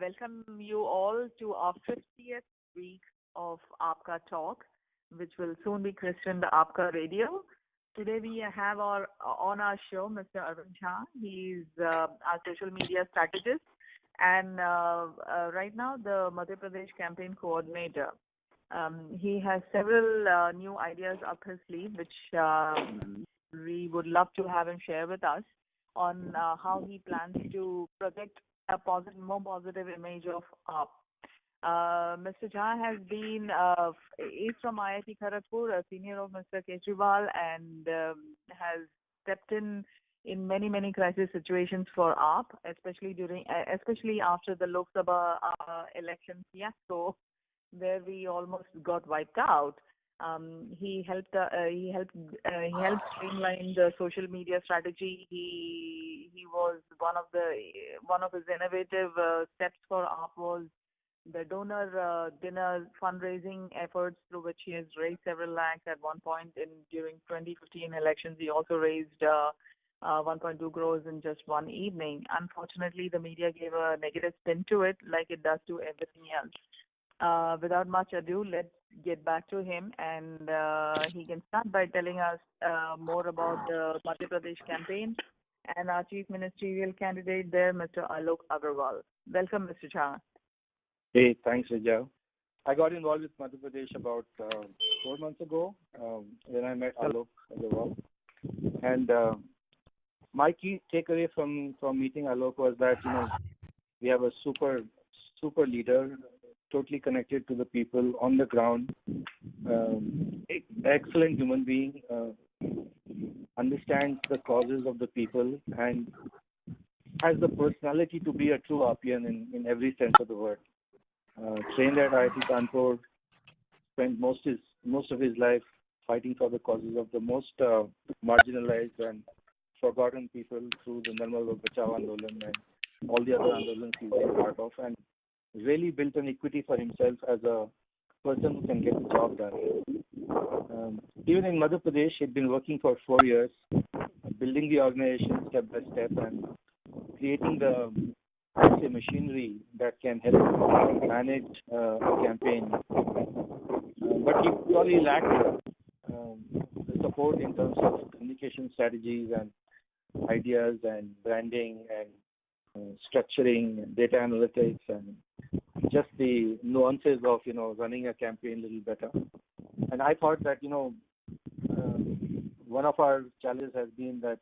welcome you all to our 50th week of Aapka Talk, which will soon be christened Aapka Radio. Today we have on our show Mr. Arvind Jha. He's our social media strategist and right now the Madhya Pradesh campaign coordinator. He has several new ideas up his sleeve, which we would love to have him share with us on how he plans to project a more positive image of AAP. Mr. Jha has been, is from IIT Kharagpur, a senior of Mr. Kejriwal, and has stepped in many crisis situations for AAP, especially after the Lok Sabha election fiasco, where we almost got wiped out. He helped streamline the social media strategy. He was one of his innovative steps for AAP was the donor dinner fundraising efforts, through which he has raised several lakhs. At one point during 2015 elections, he also raised 1.2 crores in just one evening. Unfortunately, the media gave a negative spin to it, like it does to everything else. Without much ado, let's get back to him, and he can start by telling us more about the Madhya Pradesh campaign and our chief ministerial candidate there, Mr. Alok Agarwal. Welcome, Mr. Jha. Hey, thanks, Vijay. I got involved with Madhya Pradesh about 4 months ago when I met Alok Agarwal. And my key takeaway from meeting Alok was that, we have a super leader, totally connected to the people on the ground, excellent human being, understands the causes of the people, and has the personality to be a true RPN in every sense of the word. Trained at IIT Kanpur, spent most of his life fighting for the causes of the most marginalized and forgotten people through the Narmal Bachao Andolan and all the other Andolans he's been part of, and really built an equity for himself as a person who can get the job done. Even in Madhya Pradesh, he'd been working for 4 years, building the organization step by step and creating the machinery that can help manage a campaign. But he probably lacked the support in terms of communication strategies and ideas and branding and structuring and data analytics and just the nuances of running a campaign a little better. And I thought that one of our challenges has been that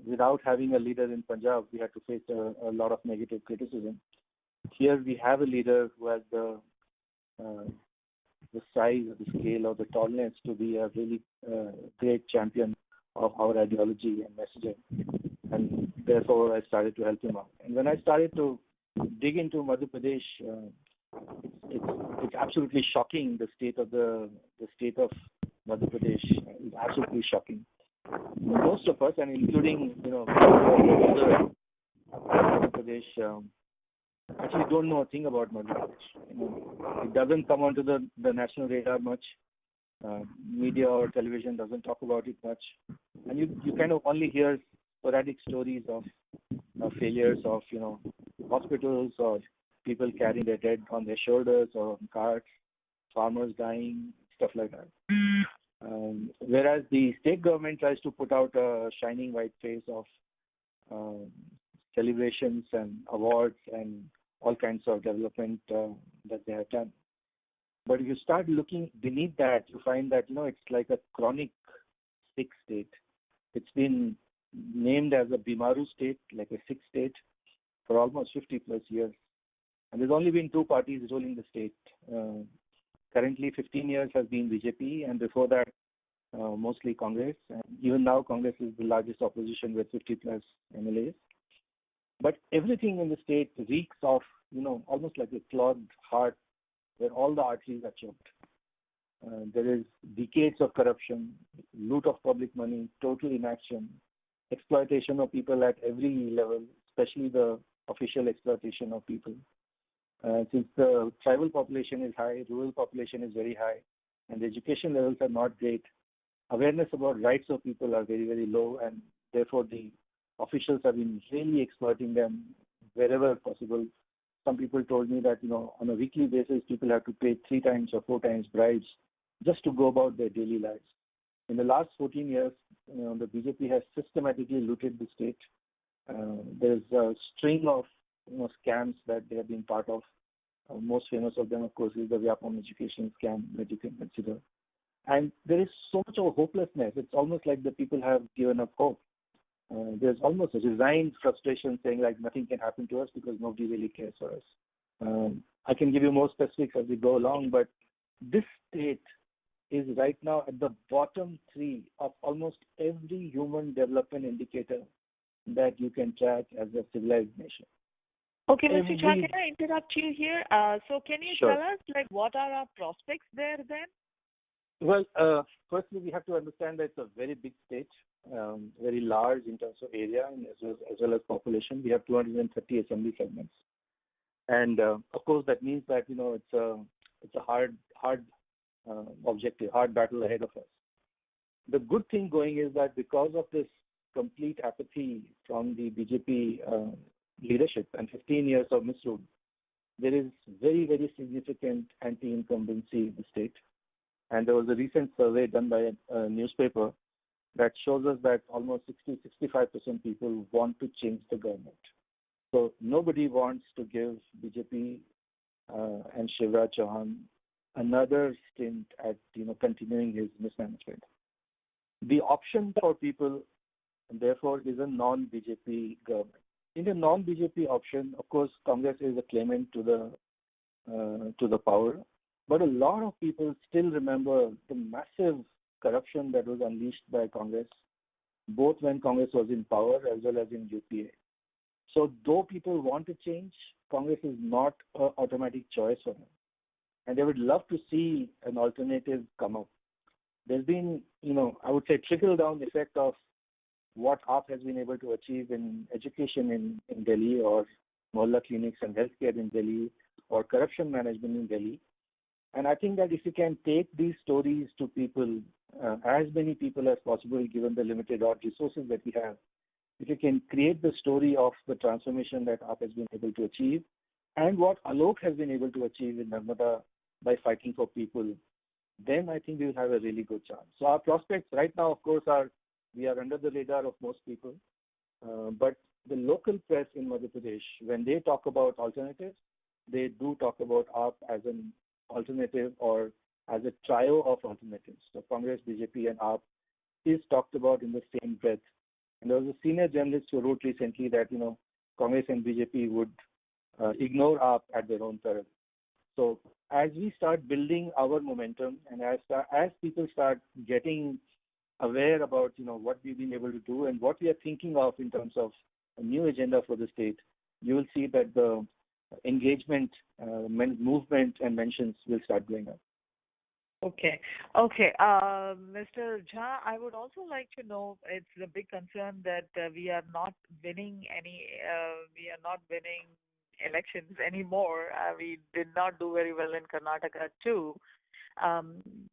without having a leader in Punjab, we had to face a lot of negative criticism. Here we have a leader who has the size, the scale, or the tallness to be a really great champion of our ideology and messaging. And therefore, I started to help him out. And when I started to dig into Madhya Pradesh, it's absolutely shocking. The state of Madhya Pradesh is absolutely shocking. Most of us, and including Madhya Pradesh, actually don't know a thing about Madhya Pradesh. It doesn't come onto the national radar much. Media or television doesn't talk about it much, and you kind of only hear sporadic stories of failures of hospitals or people carrying their dead on their shoulders or on carts, farmers dying, stuff like that. Whereas the state government tries to put out a shining white face of celebrations and awards and all kinds of development that they have done. But if you start looking beneath that, you find that it's like a chronic sick state. It's been named as a Bimaru state, like a sick state, for almost 50 plus years. And there's only been 2 parties ruling the state. Currently, 15 years has been BJP, and before that, mostly Congress. And even now, Congress is the largest opposition with 50 plus MLAs. But everything in the state reeks of, almost like a clogged heart where all the arteries are choked. There is decades of corruption, loot of public money, total inaction, exploitation of people at every level, especially the official exploitation of people. Since the tribal population is high, rural population is very high, and the education levels are not great, awareness about rights of people are very, very low, and therefore the officials have been really exploiting them wherever possible some people told me that, on a weekly basis, people have to pay 3 times or 4 times bribes just to go about their daily lives. In the last 14 years, the BJP has systematically looted the state. There's a string of scams that they have been part of. Most famous of them, of course, is the Vyapam education scam that you can consider. And there is so much of hopelessness. It's almost like the people have given up hope. There's almost a resigned frustration saying like nothing can happen to us because nobody really cares for us. I can give you more specifics as we go along, but this state is right now at the bottom 3 of almost every human development indicator that you can track as a civilized nation. Okay, Mr. Jha, can I interrupt you here? So can you Sure. tell us, like, what are our prospects there then? Well, firstly, we have to understand that it's a very big state, very large in terms of area and as well as population. We have 230 assembly segments, and of course that means that it's a hard objective, hard battle ahead of us. The good thing going is that because of this complete apathy from the BJP leadership and 15 years of misrule, there is very, very significant anti-incumbency in the state. And there was a recent survey done by a newspaper that shows us that almost 60-65% people want to change the government. So nobody wants to give BJP and Shivraj Chauhan another stint at continuing his mismanagement. The option for people, therefore, is a non-BJP government. In the non-BJP option, of course, Congress is a claimant to the power, but a lot of people still remember the massive corruption that was unleashed by Congress, both when Congress was in power as well as in UPA. So though people want to change, Congress is not an automatic choice for them. And they would love to see an alternative come up. There's been, I would say, trickle-down effect of what AAP has been able to achieve in education in Delhi, or mohalla clinics and healthcare in Delhi, or corruption management in Delhi. And I think that if you can take these stories to people, as many people as possible, given the limited resources that we have, if you can create the story of the transformation that AAP has been able to achieve, and what Alok has been able to achieve in Narmada by fighting for people, then I think we will have a really good chance. So our prospects right now, of course, we are under the radar of most people. But the local press in Madhya Pradesh, when they talk about alternatives, they do talk about AAP as an alternative or as a trio of alternatives. So Congress, BJP, and AAP is talked about in the same breath. And there was a senior journalist who wrote recently that Congress and BJP would ignore AAP at their own peril. So as we start building our momentum, and as people start getting aware about what we've been able to do and what we are thinking of in terms of a new agenda for the state, you will see that the engagement, movement, and mentions will start going up. Okay. Mr. Jha, I would also like to know, it's a big concern that we are not winning elections anymore. We did not do very well in Karnataka too.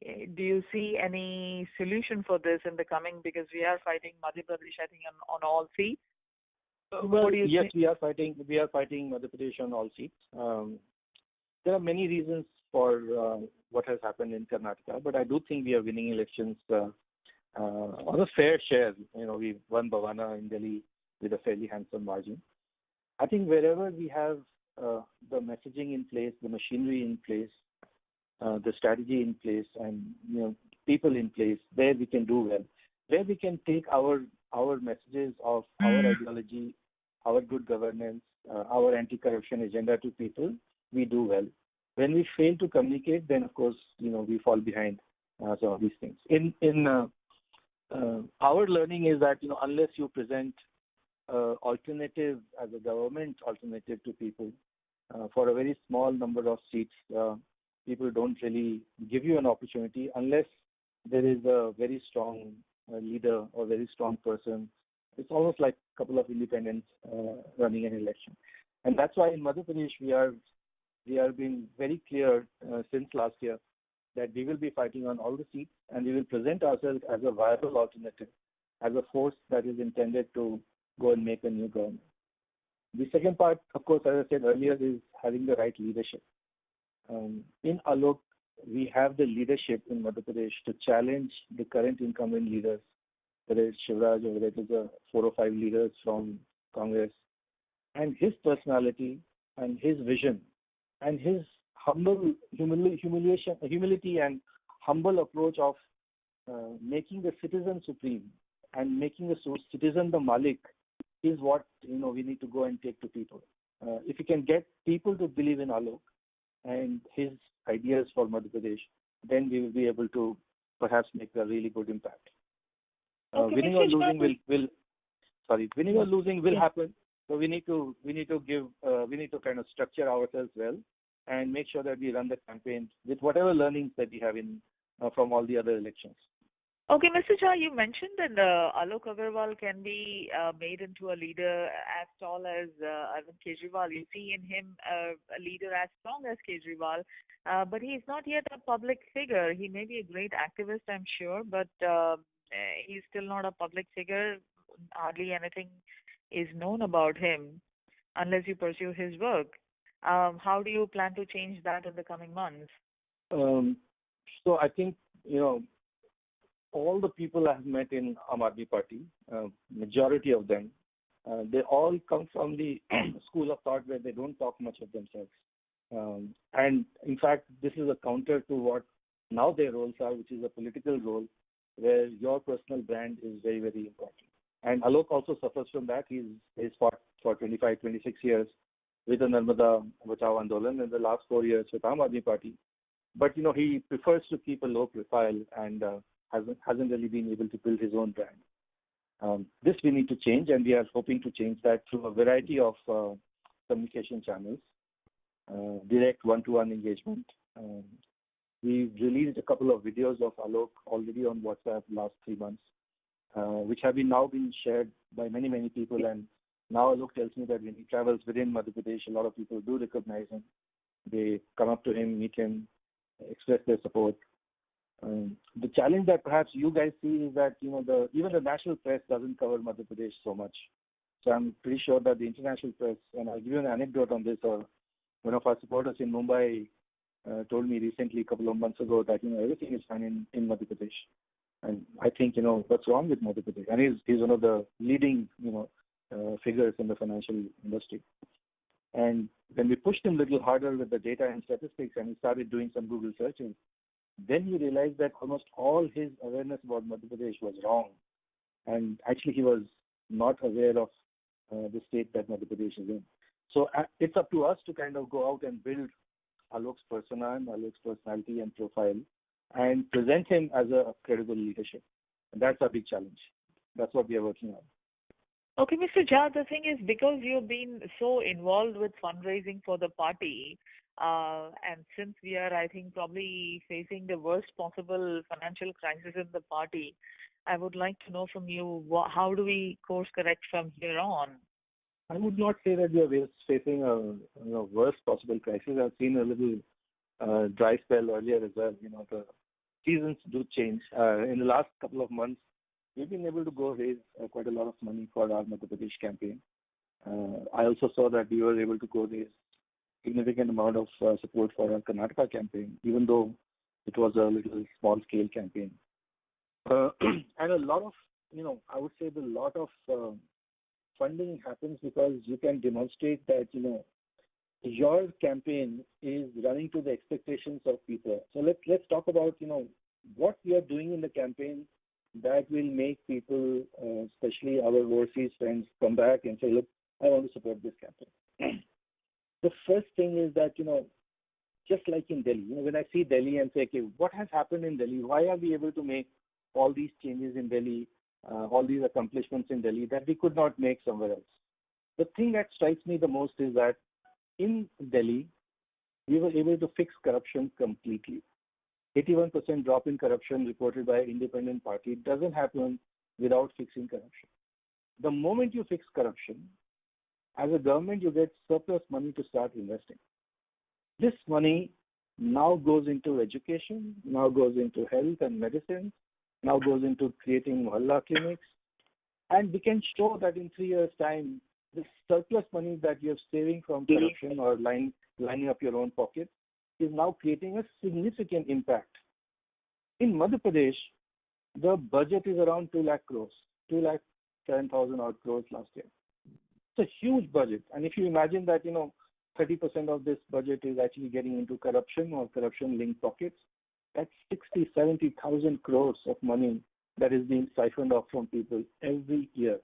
Do you see any solution for this in the coming, because we are fighting Madhya Pradesh, I think, on all seats? Well, yes, we are fighting Madhya Pradesh on all seats. There are many reasons for what has happened in Karnataka, but I do think we are winning elections on a fair share. We won Bhavana in Delhi with a fairly handsome margin. I think wherever we have the messaging in place, the machinery in place, the strategy in place, and people in place, there we can do well. Where we can take our messages of our ideology, our good governance, our anti-corruption agenda to people, we do well. When we fail to communicate, then of course we fall behind some of these things. In our learning is that unless you present alternative as a government alternative to people for a very small number of seats, people don't really give you an opportunity unless there is a very strong leader or very strong person. It's almost like a couple of independents running an election. And that's why in Madhya Pradesh we are being very clear since last year that we will be fighting on all the seats, and we will present ourselves as a viable alternative, as a force that is intended to go and make a new government. The second part, of course, as I said earlier, is having the right leadership. In Alok, we have the leadership in Madhya Pradesh to challenge the current incumbent leaders, whether it's Shivraj or whether it is 4 or 5 leaders from Congress, and his personality and his vision and his humility and humble approach of making the citizen supreme and making the citizen the Malik is what we need to go and take to people. If we can get people to believe in Alok and his ideas for Madhya Pradesh, then we will be able to perhaps make a really good impact. Okay, winning or losing winning or losing will happen. So we need to kind of structure ourselves well and make sure that we run the campaign with whatever learnings that we have from all the other elections. Okay, Mr. Jha, you mentioned that Alok Agarwal can be made into a leader as tall as Arvind Kejriwal. You see in him a leader as strong as Kejriwal, but he is not yet a public figure. He may be a great activist, I'm sure, but he's still not a public figure. Hardly anything is known about him unless you pursue his work. How do you plan to change that in the coming months? So I think, all the people I have met in Aam Aadmi Party, majority of them, they all come from the school of thought where they don't talk much of themselves. And in fact, this is a counter to what now their roles are, which is a political role where your personal brand is very, very important. And Alok also suffers from that. He's fought for 25, 26 years with the Narmada Bachao Andolan and the last 4 years with Aam Aadmi Party. But, he prefers to keep a low profile and hasn't really been able to build his own brand. This we need to change, and we are hoping to change that through a variety of communication channels, direct one-to-one engagement. We've released a couple of videos of Alok already on WhatsApp last 3 months, which have now been shared by many, many people. And now Alok tells me that when he travels within Madhya Pradesh, a lot of people do recognize him. They come up to him, meet him, express their support. The challenge that perhaps you guys see is that even the national press doesn't cover Madhya Pradesh so much. So I'm pretty sure that the international press, and I'll give you an anecdote on this. One of our supporters in Mumbai told me recently, a couple of months ago, that everything is fine in Madhya Pradesh. And I think what's wrong with Madhya Pradesh, and he's one of the leading figures in the financial industry. And when we pushed him a little harder with the data and statistics, and he started doing some Google searching, then he realized that almost all his awareness about Madhya Pradesh was wrong. And actually, he was not aware of the state that Madhya Pradesh is in. So it's up to us to kind of go out and build Alok's persona and Alok's personality and profile and present him as a credible leadership. And that's our big challenge. That's what we are working on. Okay, Mr. Jha, the thing is, because you've been so involved with fundraising for the party, and since we are, I think, probably facing the worst possible financial crisis in the party, I would like to know from you, how do we course correct from here on? I would not say that we are facing a worst possible crisis. I've seen a little dry spell earlier as well. The seasons do change. In the last couple of months, we've been able to go raise quite a lot of money for our Madhya Pradesh campaign. I also saw that we were able to go raise significant amount of support for our Karnataka campaign, even though it was a little small-scale campaign. And a lot of, I would say a lot of funding happens because you can demonstrate that, your campaign is running to the expectations of people. So let's talk about, what we are doing in the campaign that will make people, especially our overseas friends, come back and say, look, I want to support this campaign. The first thing is that, just like in Delhi, when I see Delhi and say, okay, what has happened in Delhi? Why are we able to make all these changes in Delhi, all these accomplishments in Delhi that we could not make somewhere else? The thing that strikes me the most is that in Delhi, we were able to fix corruption completely. 81% drop in corruption reported by an independent party doesn't happen without fixing corruption. The moment you fix corruption, as a government, you get surplus money to start investing. This money now goes into education, now goes into health and medicine, now goes into creating mohalla clinics. And we can show that in 3 years' time, the surplus money that you're saving from corruption or lining up your own pocket is now creating a significant impact. In Madhya Pradesh, the budget is around 2 lakh crores, 2 lakh 7,000 odd crores last year. It's a huge budget. And if you imagine that, 30% of this budget is actually getting into corruption or corruption-linked pockets, that's 60, 70,000 crores of money that is being siphoned off from people every year.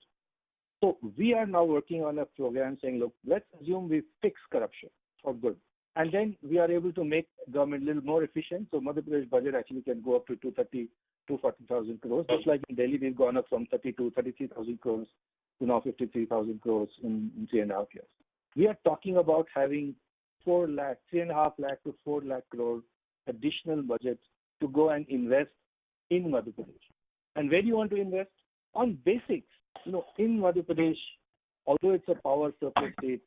So we are now working on a program saying, look, let's assume we fix corruption for good. And then we are able to make government a little more efficient. So Madhya Pradesh budget actually can go up to 230, 240,000 crores. Just like in Delhi, we've gone up from 32, 33,000 crores to now 53,000 crores in 3.5 years. We are talking about having 4 lakh, 3.5 lakh to 4 lakh crore additional budget to go and invest in Madhya Pradesh. And where do you want to invest? On basics. In Madhya Pradesh, although it's a power surplus state,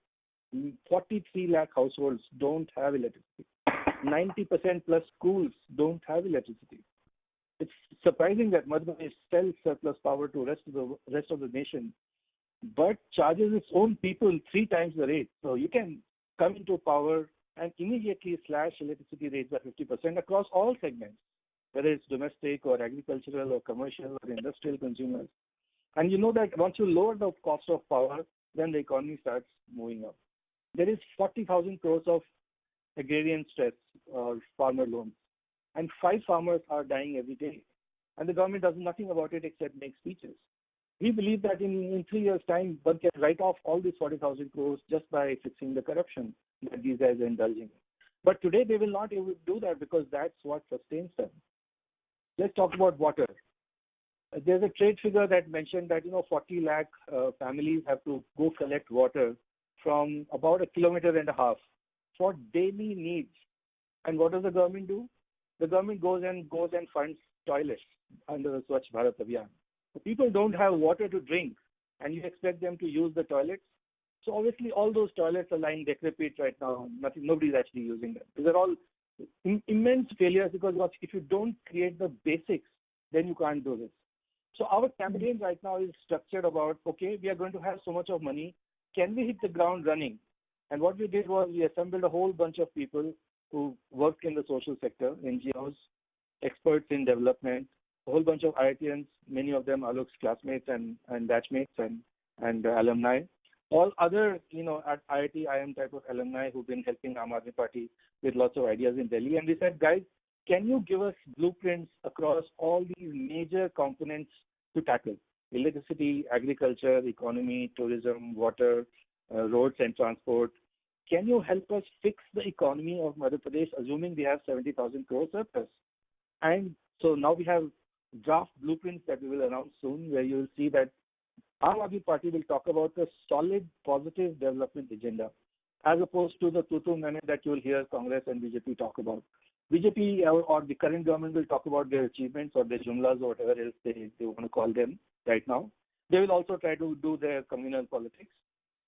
43 lakh households don't have electricity. 90% plus schools don't have electricity. It's surprising that Madhya Pradesh sells surplus power to rest of the nation, but charges its own people 3 times the rate. So you can come into power and immediately slash electricity rates by 50% across all segments, whether it's domestic or agricultural or commercial or industrial consumers. And you know that once you lower the cost of power, then the economy starts moving up. There is 40,000 crores of agrarian stress or farmer loans, and 5 farmers are dying every day. And the government does nothing about it except make speeches. We believe that in 3 years' time, one can write off all these 40,000 crores just by fixing the corruption that these guys are indulging in. But today they will not able to do that because that's what sustains them. Let's talk about water. There's a trade figure that mentioned that 40 lakh families have to go collect water from about 1.5 kilometers for daily needs. And what does the government do? The government goes and funds toilets under the Swachh Bharat Abhiyan. So people don't have water to drink, and you expect them to use the toilets. So obviously all those toilets are lying decrepit right now. Nobody's actually using them. These are all immense failures because if you don't create the basics, then you can't do this. So our campaign right now is structured about, okay, we are going to have so much of money. Can we hit the ground running? And what we did was we assembled a whole bunch of people who work in the social sector, NGOs, experts in development, a whole bunch of IITians, many of them Alok's classmates and batchmates and alumni. All other, at IIT, IIM type of alumni who've been helping Aam Aadmi Party with lots of ideas in Delhi. And we said, guys, can you give us blueprints across all these major components to tackle? Electricity, agriculture, economy, tourism, water, roads and transport. Can you help us fix the economy of Madhya Pradesh, assuming we have 70,000 crore surplus? And so now we have draft blueprints that we will announce soon, where you will see that Aam Aadmi Party will talk about a solid, positive development agenda, as opposed to the tutu mene that you will hear Congress and BJP talk about. BJP or the current government will talk about their achievements or their jumlas or whatever else they want to call them right now. They will also try to do their communal politics.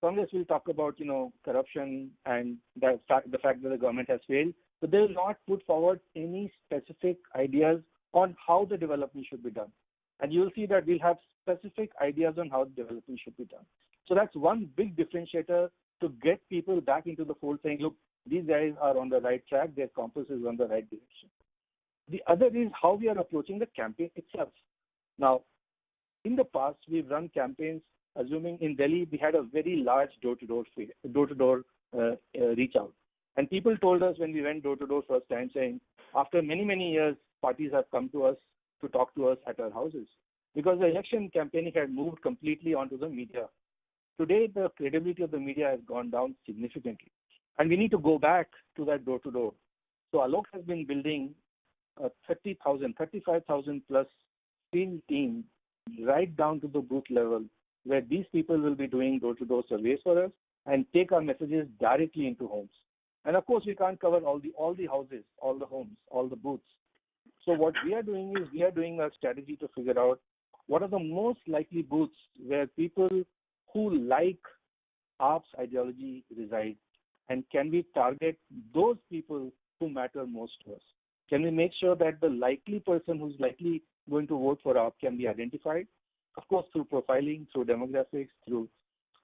Congress will talk about, corruption and the fact that the government has failed, but they will not put forward any specific ideas on how the development should be done. And you will see that we'll have specific ideas on how the development should be done. So that's one big differentiator to get people back into the fold saying, look, these guys are on the right track, their compass is on the right direction. The other is how we are approaching the campaign itself. Now, in the past, we've run campaigns, assuming in Delhi, we had a very large door-to-door reach out. And people told us when we went door-to-door first time saying, after many, many years, parties have come to us to talk to us at our houses. Because the election campaigning had moved completely onto the media. Today, the credibility of the media has gone down significantly. And we need to go back to that door-to-door. So Alok has been building a 35,000 plus field team right down to the booth level, where these people will be doing door-to-door surveys for us and take our messages directly into homes. And of course, we can't cover all the houses, all the homes, all the booths. So what we are doing is we are doing a strategy to figure out what are the most likely booths where people who like AAP's ideology reside, and can we target those people who matter most to us? Can we make sure that the likely person who's likely going to vote for AAP can be identified? Of course, through profiling, through demographics, through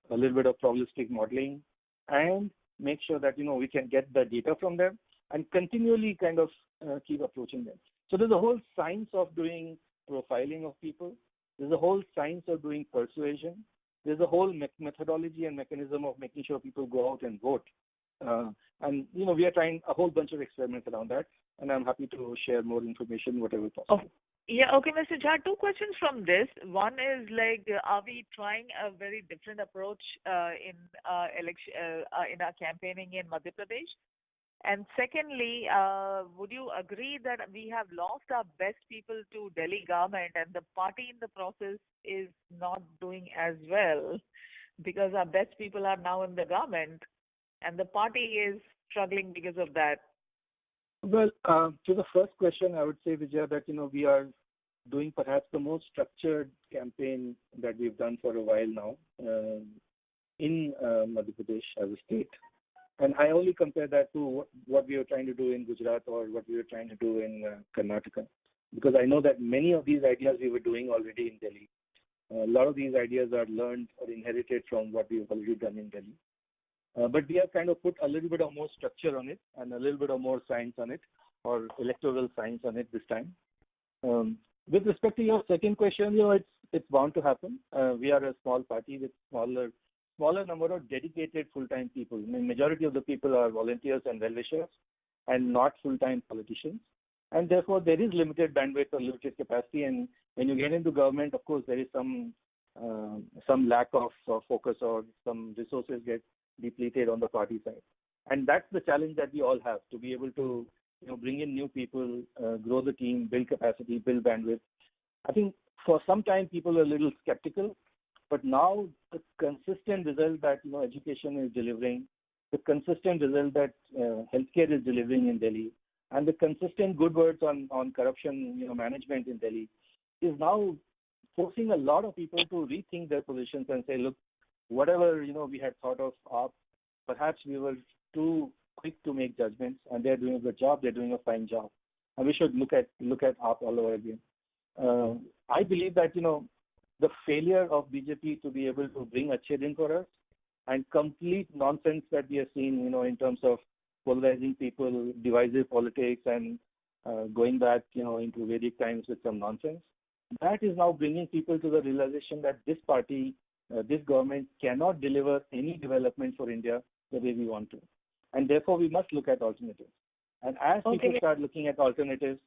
a little bit of probabilistic modeling, and make sure that we can get the data from them and continually kind of keep approaching them. So there's a whole science of doing profiling of people. There's a whole science of doing persuasion. There's a whole methodology and mechanism of making sure people go out and vote. And we are trying a whole bunch of experiments around that, and I'm happy to share more information, whatever possible. Oh, yeah, okay, Mr. Jha, two questions from this. One is like, are we trying a very different approach in election in our campaigning in Madhya Pradesh? And secondly, would you agree that we have lost our best people to Delhi government, and the party in the process is not doing as well because our best people are now in the government, and the party is struggling because of that? Well, to the first question, I would say, Vijaya, that we are doing perhaps the most structured campaign that we've done for a while now in Madhya Pradesh as a state. And I only compare that to what we were trying to do in Gujarat or what we were trying to do in Karnataka, because I know that many of these ideas we were doing already in Delhi. A lot of these ideas are learned or inherited from what we've already done in Delhi. But we have kind of put a little bit of more structure on it and a little bit of more science on it, or electoral science on it this time. With respect to your second question, it's bound to happen. We are a small party with smaller number of dedicated full-time people. I mean, majority of the people are volunteers and well-wishers and not full-time politicians. And therefore, there is limited bandwidth or limited capacity. And when you get into government, of course, there is some lack of focus, or some resources get depleted on the party side. And that's the challenge that we all have, to be able to bring in new people, grow the team, build capacity, build bandwidth. I think for some time people are a little skeptical, but now the consistent result that education is delivering, the consistent result that healthcare is delivering in Delhi, and the consistent good words on corruption management in Delhi is now forcing a lot of people to rethink their positions and say, look, whatever we had thought of AAP, perhaps we were too quick to make judgments, and they're doing a good job. They're doing a fine job, and we should look at AAP all over again. I believe that the failure of BJP to be able to bring Achhe Din for us, and complete nonsense that we have seen, in terms of polarizing people, divisive politics, and going back, into Vedic times with some nonsense, that is now bringing people to the realization that this party, this government cannot deliver any development for India the way we want to. And therefore, we must look at alternatives. And as people start looking at alternatives,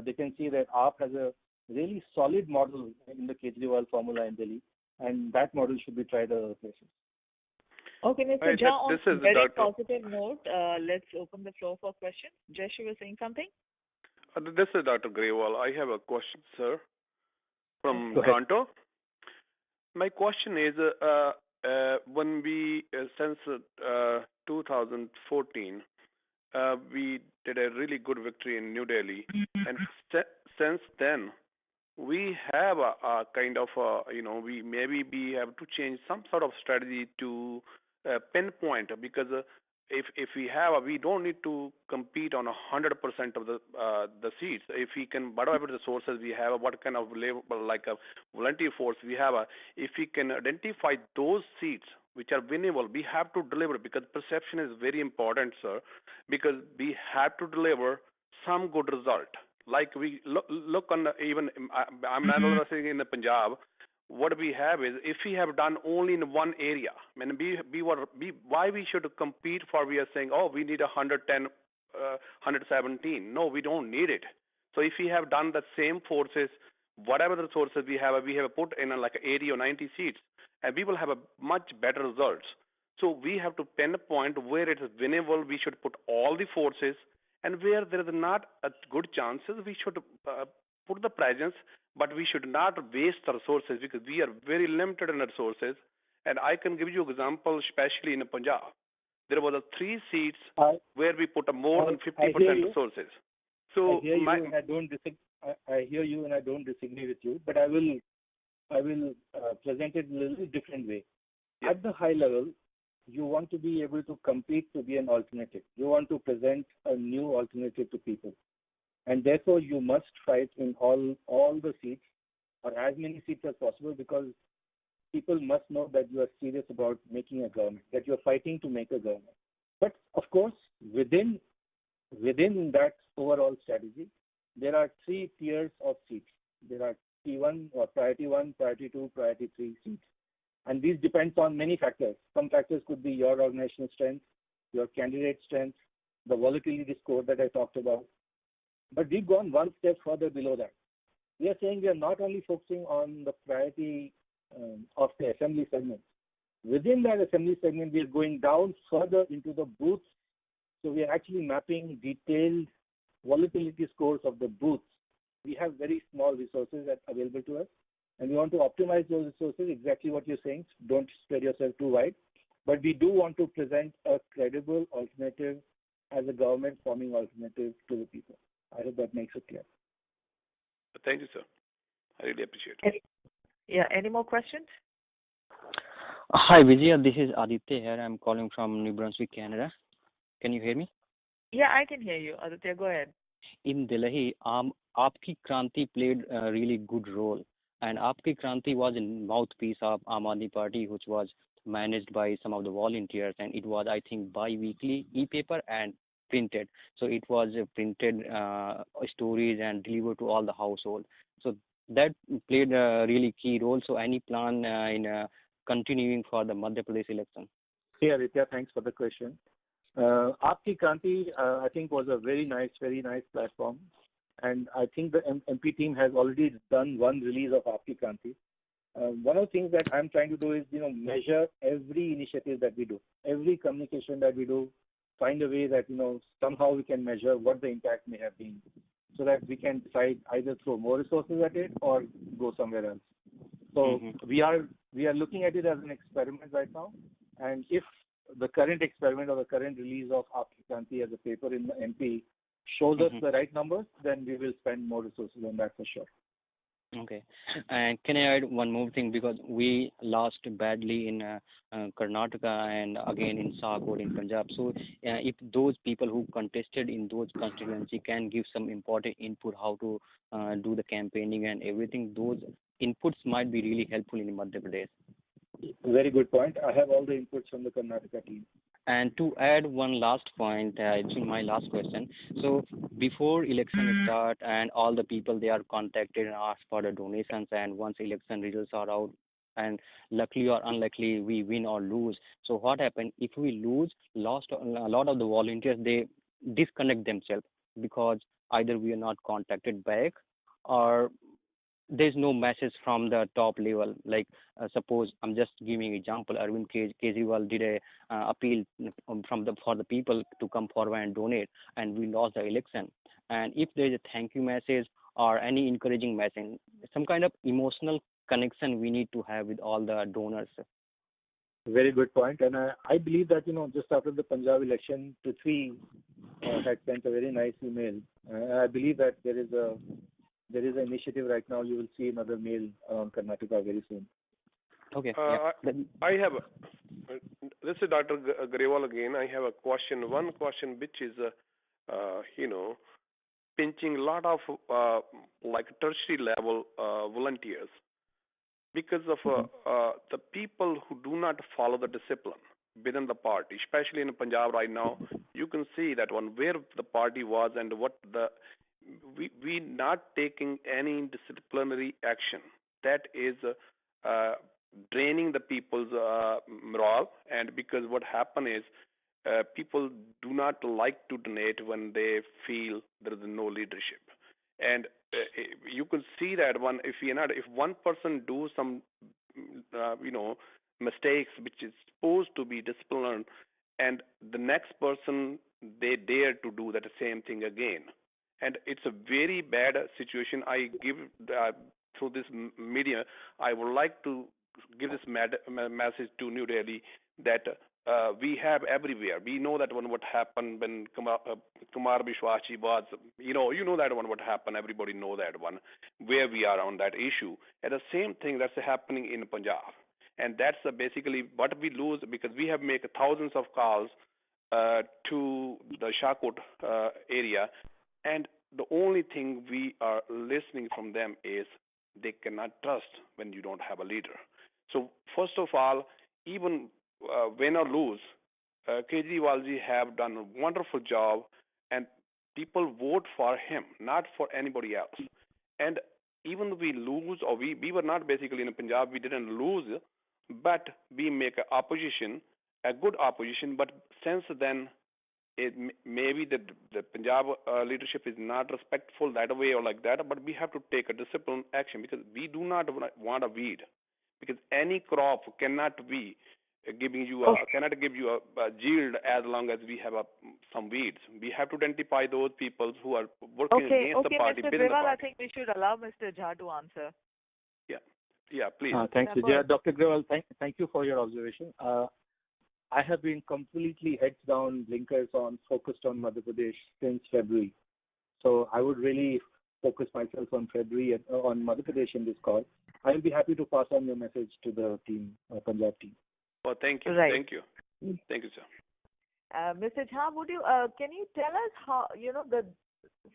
they can see that AAP has a really solid model in the Kejriwal formula in Delhi, and that model should be tried at other places. Okay, Mr. Jha, on a very positive note, let's open the floor for questions. Jesh, you were saying something? This is Dr. Grewal. I have a question, sir, from Toronto. My question is, when we, since 2014, we did a really good victory in New Delhi, and since then, we have a kind of, we have to change some sort of strategy to pinpoint, because if we don't need to compete on 100% of the seats. If we can, whatever the sources we have, what kind of labor, like a volunteer force we have, if we can identify those seats which are winnable, we have to deliver, because perception is very important, sir, because we have to deliver some good result. Like we look on even, I'm not saying in the Punjab, what we have is, if we have done only in one area, and why we should compete for, we are saying, oh, we need 110, 117. No, we don't need it. So if we have done the same forces, whatever the sources we have put in like 80 or 90 seats, and we will have a much better results. So we have to pinpoint where it is winnable. We should put all the forces, and where there is not a good chances, we should put the presence, but we should not waste the resources, because we are very limited in resources. And I can give you an example, especially in Punjab. There was 3 seats where we put more than 50% resources. So I hear you and I don't disagree with you, but I will present it in a little different way. Yeah. At the high level, you want to be able to compete to be an alternative. You want to present a new alternative to people. And therefore, you must fight in all the seats, or as many seats as possible, because people must know that you are serious about making a government, that you are fighting to make a government. But of course, within that overall strategy, there are three tiers of seats. There are T1 or priority 1, priority 2, priority 3 seats. And these depends on many factors. Some factors could be your organizational strength, your candidate strength, the volatility score that I talked about. But we've gone one step further below that. We are saying we are not only focusing on the priority of the assembly segment. Within that assembly segment, we are going down further into the booths. So we are actually mapping detailed volatility scores of the booths. We have very small resources available to us, and we want to optimize those resources, exactly what you're saying. Don't spread yourself too wide. But we do want to present a credible alternative as a government forming alternative to the people. I hope that makes it clear. Thank you, sir. I really appreciate it. Any more questions? Hi, Vijaya. This is Aditya here. I'm calling from New Brunswick, Canada. Can you hear me? Yeah, I can hear you. Aditya, go ahead. In Delhi, Aapki Kranti played a really good role, and Aapki Kranti was a mouthpiece of Aam Aadmi Party, which was managed by some of the volunteers, and it was, I think, bi-weekly e-paper and printed. So it was printed stories and delivered to all the household. So that played a really key role. So any plan in continuing for the Madhya Pradesh election? Hey, Aditya, thanks for the question. Aapki Kranti, I think, was a very nice platform. And I think the MP team has already done one release of Aapki Kranti. One of the things that I'm trying to do is, measure every initiative that we do, every communication that we do, find a way that, somehow we can measure what the impact may have been so that we can decide either throw more resources at it or go somewhere else. So we are looking at it as an experiment right now. And if the current experiment or the current release of Aapki Kranti as a paper in the MP shows us the right numbers, then we will spend more resources on that for sure. Okay. And can I add one more thing? Because we lost badly in Karnataka and again in Sahakot in Punjab. So if those people who contested in those constituency can give some important input how to do the campaigning and everything, those inputs might be really helpful in Madhya Pradesh. Very good point. I have all the inputs from the Karnataka team. And to add one last point, it's my last question. So before election start and all the people, they are contacted and asked for the donations, and once election results are out and luckily or unluckily we win or lose. So what happened if we lose? A lot of the volunteers, they disconnect themselves because either we are not contacted back or there's no message from the top level. Like suppose I'm just giving example, Arvind Kejriwal did a appeal for the people to come forward and donate, and we lost the election. And if there is a thank you message or any encouraging message, some kind of emotional connection we need to have with all the donors. Very good point. And I believe that, just after the Punjab election, Prithvi had sent a very nice email. I believe that there is an initiative right now. You will see another mail around Karnataka very soon. Okay. I have this is Dr. Grewal again. I have a question. One question which is, pinching a lot of like tertiary level volunteers because of the people who do not follow the discipline within the party, especially in Punjab right now. You can see that one where the party was and what we not taking any disciplinary action. That is draining the people's morale, and because what happen is people do not like to donate when they feel there is no leadership, and you can see that one if one person do some mistakes which is supposed to be disciplined, and the next person they dare to do that same thing again. And it's a very bad situation. I give through this media, I would like to give this message to New Delhi that we have everywhere. We know that one what happened when Kumar Vishwashi was, you know that one what happened. Everybody know that one, where we are on that issue. And the same thing that's happening in Punjab. And that's basically what we lose because we have made thousands of calls to the Shahkot area. And the only thing we are listening from them is they cannot trust when you don't have a leader. So first of all, even win or lose, Kejriwal ji have done a wonderful job, and people vote for him, not for anybody else. And even we lose, or we were not basically in Punjab, we didn't lose, but we make a opposition, a good opposition. But since then, maybe the Punjab leadership is not respectful that way or like that, but we have to take a disciplined action because we do not want a weed, because any crop cannot be giving you cannot give you a yield as long as we have some weeds. We have to identify those people who are working against the party, Mr. within the Grewal, I party. think we should allow Mr. Jha to answer. Yeah, yeah, please. Thanks, Yeah, go Vijaya. ahead. Dr. Grewal, thank you for your observation. I have been completely heads down, blinkers on, focused on Madhya Pradesh since February. So I would really focus myself on February on Madhya Pradesh in this call. I will be happy to pass on your message to the team, Punjab team. Well, thank you, Right. thank you, thank you, sir. Mr. Jha, would you can you tell us how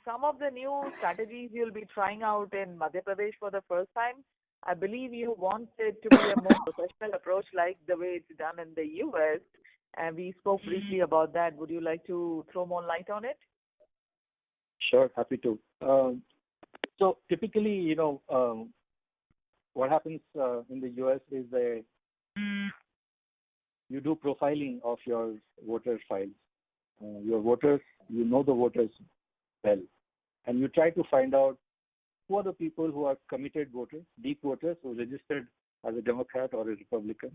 some of the new strategies you'll be trying out in Madhya Pradesh for the first time? I believe you want it to be a more professional approach like the way it's done in the US, and we spoke briefly about that. Would you like to throw more light on it? Sure, happy to. So typically, what happens in the US is you do profiling of your voter files. Your voters, you know the voters well, and you try to find out who are the people who are committed voters, deep voters who registered as a Democrat or a Republican,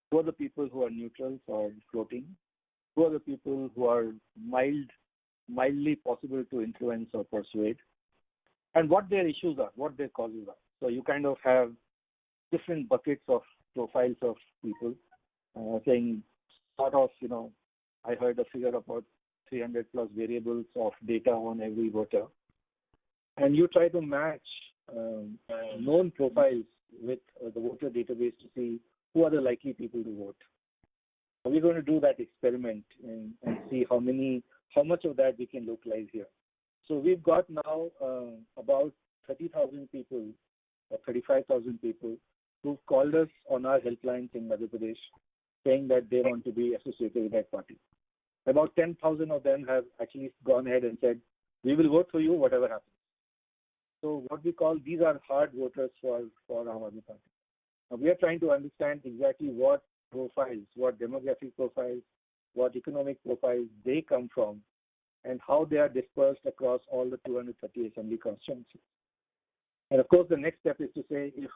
who are the people who are neutrals or floating, who are the people who are mildly possible to influence or persuade, and what their issues are, what their causes are. So you kind of have different buckets of profiles of people, saying sort of, I heard a figure about 300 plus variables of data on every voter. And you try to match known profiles with the voter database to see who are the likely people to vote. So we're going to do that experiment and see how much of that we can localize here. So we've got now about 30,000 people or 35,000 people who've called us on our helplines in Madhya Pradesh saying that they want to be associated with that party. About 10,000 of them have actually gone ahead and said, we will vote for you whatever happens. So what we call, these are hard voters for our Aam Party. Now we are trying to understand exactly what profiles, what demographic profiles, what economic profiles they come from, and how they are dispersed across all the 230 assembly constituencies. And of course, the next step is to say, if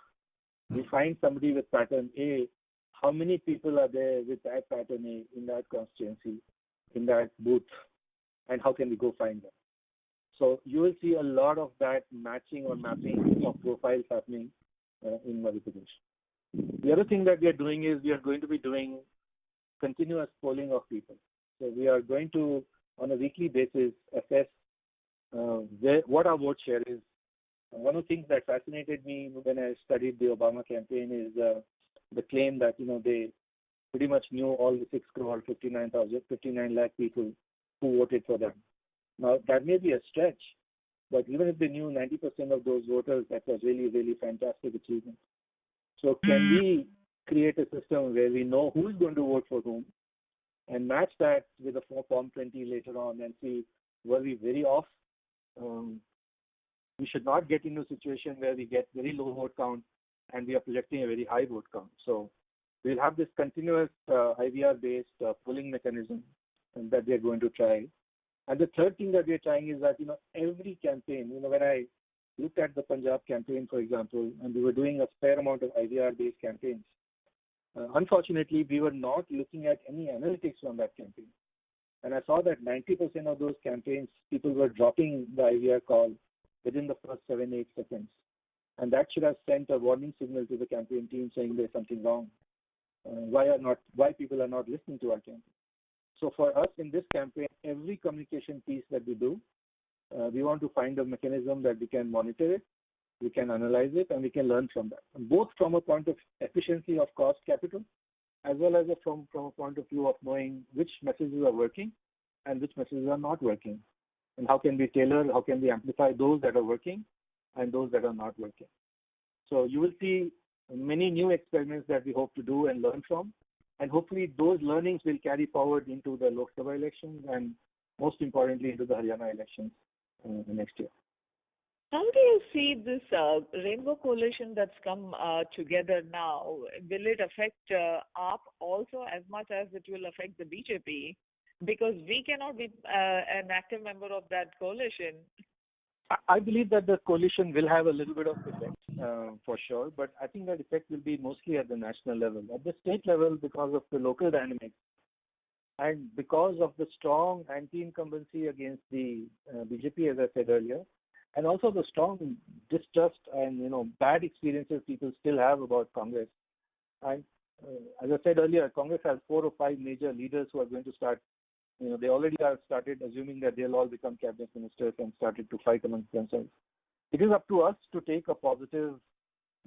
we find somebody with pattern A, how many people are there with that pattern A in that constituency, in that booth, and how can we go find them? So you will see a lot of that matching or mapping of profiles happening in Madhya Pradesh. The other thing that we are doing is we are going to be doing continuous polling of people. So we are going to, on a weekly basis, assess what our vote share is. One of the things that fascinated me when I studied the Obama campaign is the claim that they pretty much knew all the 6 crore, 59 lakh people who voted for them. Now, that may be a stretch, but even if they knew 90% of those voters, that was really, really fantastic achievement. So can we create a system where we know who is going to vote for whom and match that with a Form 20 later on and see, were we very off? We should not get into a situation where we get very low vote count and we are projecting a very high vote count. So we'll have this continuous IVR-based polling mechanism that we are going to try. And the third thing that we are trying is that, every campaign, when I looked at the Punjab campaign, for example, and we were doing a fair amount of IVR-based campaigns, unfortunately, we were not looking at any analytics from that campaign. And I saw that 90% of those campaigns, people were dropping the IVR call within the first 7-8 seconds. And that should have sent a warning signal to the campaign team saying there's something wrong. Why people are not listening to our campaign. So for us in this campaign, every communication piece that we do, we want to find a mechanism that we can monitor it, we can analyze it, and we can learn from that. And both from a point of efficiency of cost capital, as well as from a point of view of knowing which messages are working and which messages are not working. And how can we tailor, how can we amplify those that are working and those that are not working. So you will see many new experiments that we hope to do and learn from. And hopefully those learnings will carry forward into the Lok Sabha elections and most importantly into the Haryana elections next year. How do you see this rainbow coalition that's come together now? Will it affect AAP also as much as it will affect the BJP? Because we cannot be an active member of that coalition. I believe that the coalition will have a little bit of effect for sure, but I think that effect will be mostly at the national level. At the state level, because of the local dynamics and because of the strong anti-incumbency against the BJP, as I said earlier, and also the strong distrust and bad experiences people still have about Congress. And as I said earlier, Congress has 4 or 5 major leaders who are going to start. They already have started assuming that they'll all become cabinet ministers and started to fight amongst themselves. It is up to us to take a positive,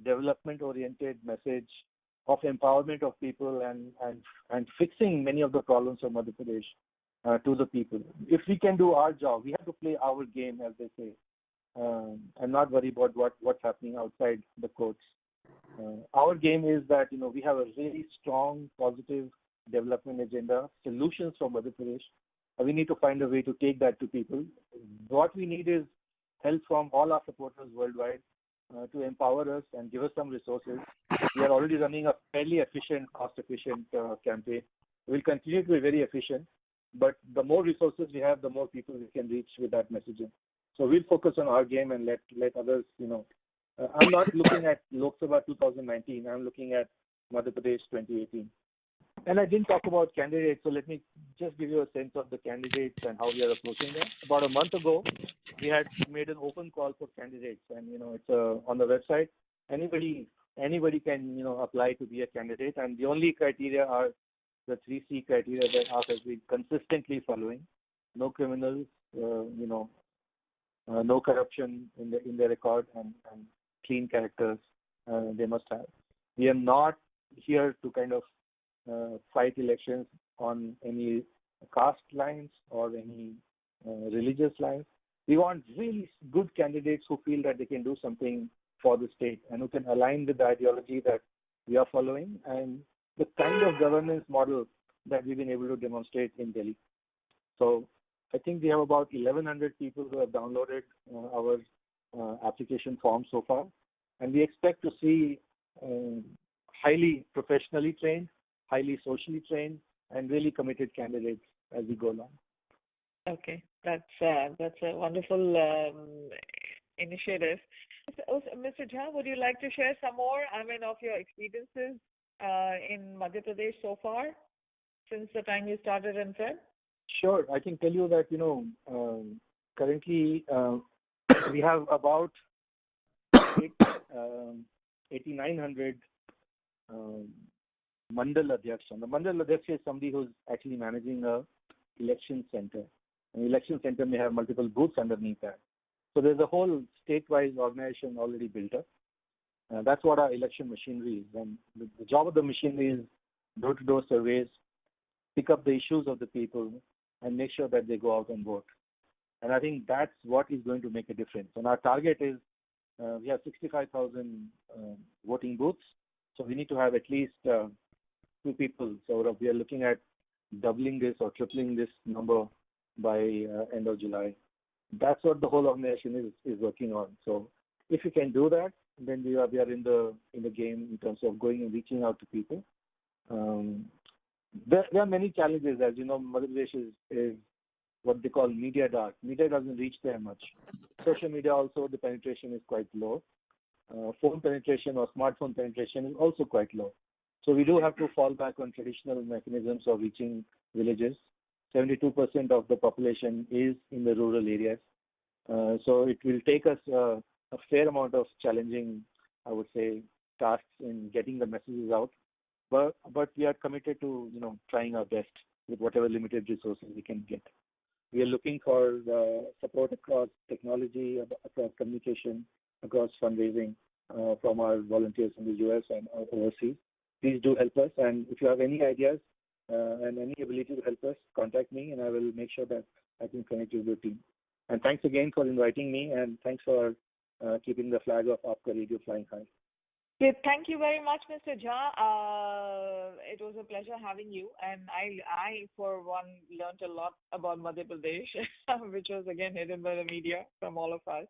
development-oriented message of empowerment of people and fixing many of the problems of Madhya Pradesh to the people. If we can do our job, we have to play our game, as they say. And not worry about what's happening outside the courts. Our game is that we have a really strong, positive development agenda, solutions for Madhya Pradesh. We need to find a way to take that to people. What we need is help from all our supporters worldwide to empower us and give us some resources. We are already running a fairly efficient, cost-efficient campaign. We'll continue to be very efficient, but the more resources we have, the more people we can reach with that messaging. So we'll focus on our game and let others, I'm not looking at Lok Sabha 2019. I'm looking at Madhya Pradesh 2018. And I didn't talk about candidates, so let me just give you a sense of the candidates and how we are approaching them. About a month ago, we had made an open call for candidates, and it's on the website. Anybody can apply to be a candidate, and the only criteria are the 3C criteria that AAP has been consistently following: no criminals, no corruption in their record, and clean characters they must have. We are not here to kind of fight elections on any caste lines or any religious lines. We want really good candidates who feel that they can do something for the state and who can align with the ideology that we are following and the kind of governance model that we've been able to demonstrate in Delhi. So I think we have about 1,100 people who have downloaded our application form so far, and we expect to see highly professionally trained, highly socially trained, and really committed candidates as we go along. Okay, that's a wonderful initiative. Mr. Jha, would you like to share some more, of your experiences in Madhya Pradesh so far since the time you started in Feb? Sure. I can tell you that, currently we have about 8,900 Mandal Adhyaksh. The Mandal Adhyaksh is somebody who's actually managing a election center. An election center may have multiple booths underneath that. So there's a whole state-wise organization already built up. That's what our election machinery is. And the job of the machinery is door-to-door surveys, pick up the issues of the people, and make sure that they go out and vote. And I think that's what is going to make a difference. And our target is we have 65,000 voting booths. So we need to have at least 2 people. So we are looking at doubling this or tripling this number by end of July. That's what the whole organization is working on. So if you can do that, then we are in the game in terms of going and reaching out to people. There are many challenges. As you know, Madhya Pradesh is what they call media dark. Media doesn't reach there much. Social media also, the penetration is quite low. Phone penetration or smartphone penetration is also quite low. So we do have to fall back on traditional mechanisms of reaching villages. 72% of the population is in the rural areas. So it will take us a fair amount of challenging, I would say, tasks in getting the messages out. But we are committed to trying our best with whatever limited resources we can get. We are looking for support across technology, across communication, across fundraising from our volunteers in the US and overseas. Please do help us. And if you have any ideas and any ability to help us, contact me and I will make sure that I can connect you with your team. And thanks again for inviting me, and thanks for keeping the flag of Aapka Radio flying high. Okay, thank you very much, Mr. Jha. It was a pleasure having you, and I for one learned a lot about Madhya Pradesh, which was again hidden by the media from all of us.